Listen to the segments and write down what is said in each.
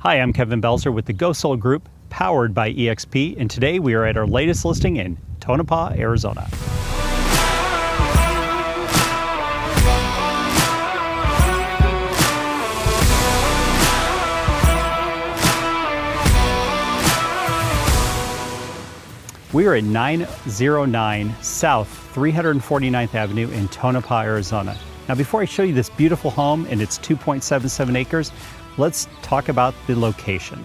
Hi, I'm Kevin Belzer with the Go Sold Group, powered by eXp, and today we are at our latest listing in Tonopah, Arizona. We are at 909 South 349th Avenue in Tonopah, Arizona. Now, before I show you this beautiful home and its 2.77 acres, let's talk about the location.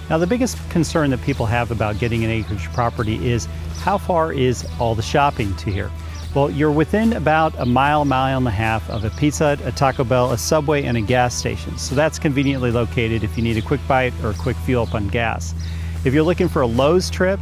Now, the biggest concern that people have about getting an acreage property is how far is all the shopping to here? Well, you're within about a mile and a half of a Pizza Hut, a Taco Bell, a Subway, and a gas station. So that's conveniently located if you need a quick bite or a quick fuel up on gas. If you're looking for a Lowe's trip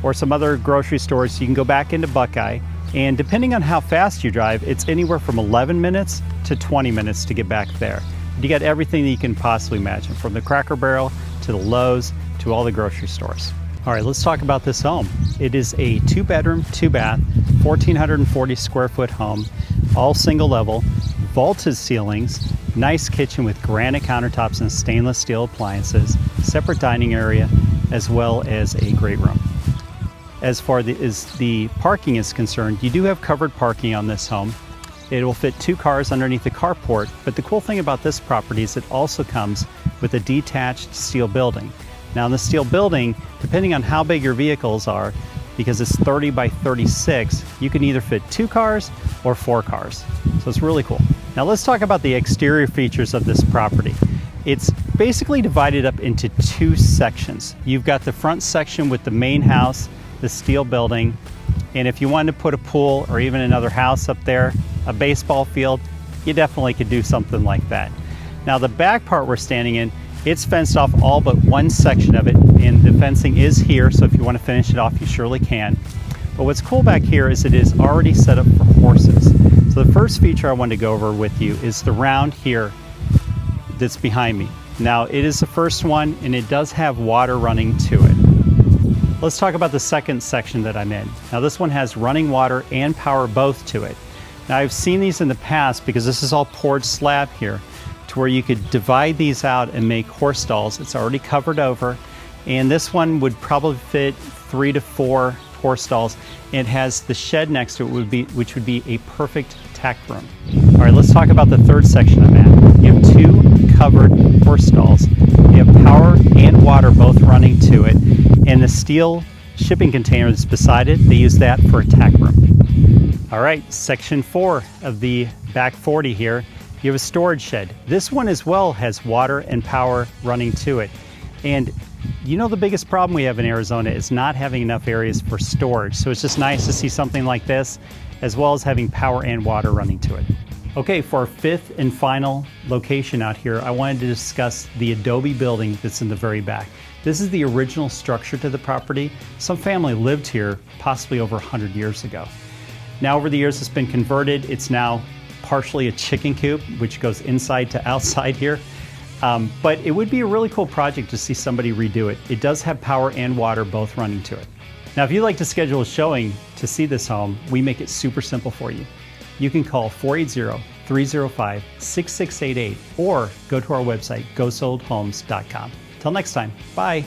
or some other grocery stores, you can go back into Buckeye. And depending on how fast you drive, it's anywhere from 11 minutes to 20 minutes to get back there. You get everything that you can possibly imagine, from the Cracker Barrel to the Lowe's to all the grocery stores. All right, let's talk about this home. It is a 2-bedroom, 2-bath, 1,440 square foot home, all single level, vaulted ceilings, nice kitchen with granite countertops and stainless steel appliances, separate dining area, as well as a great room. As far as the parking is concerned, you do have covered parking on this home. It will fit 2 cars underneath the carport, but the cool thing about this property is it also comes with a detached steel building. Now, in the steel building, depending on how big your vehicles are, because it's 30 by 36, you can either fit 2 cars or 4 cars. So it's really cool. Now let's talk about the exterior features of this property. It's basically divided up into 2 sections. You've got the front section with the main house, the steel building, and if you wanted to put a pool or even another house up there, a baseball field, you definitely could do something like that. Now, the back part we're standing in, it's fenced off all but one section of it, and the fencing is here, so if you want to finish it off, you surely can. But what's cool back here is it is already set up for horses. So the first feature I wanted to go over with you is the round here that's behind me. Now, it is the first one, and it does have water running to it. Let's talk about the second section that I'm in. Now, this one has running water and power both to it. Now, I've seen these in the past because this is all poured slab here, to where you could divide these out and make horse stalls. It's already covered over, and this one would probably fit 3 to 4 horse stalls. It has the shed next to it, which would be a perfect tack room. All right, let's talk about the third section I'm at. You have 2 covered horse stalls. You have power and water both running to it, and the steel shipping container that's beside it, they use that for a tack room. All right, section 4 of the back 40 here, you have a storage shed. This one as well has water and power running to it. And you know, the biggest problem we have in Arizona is not having enough areas for storage. So it's just nice to see something like this, as well as having power and water running to it. Okay, for our 5th and final location out here, I wanted to discuss the adobe building that's in the very back. This is the original structure to the property. Some family lived here possibly over 100 years ago. Now, over the years, it's been converted. It's now partially a chicken coop, which goes inside to outside here. But it would be a really cool project to see somebody redo it. It does have power and water both running to it. Now, if you'd like to schedule a showing to see this home, we make it super simple for you. You can call 480-305-6688 or go to our website, gosoldhomes.com. Till next time, bye.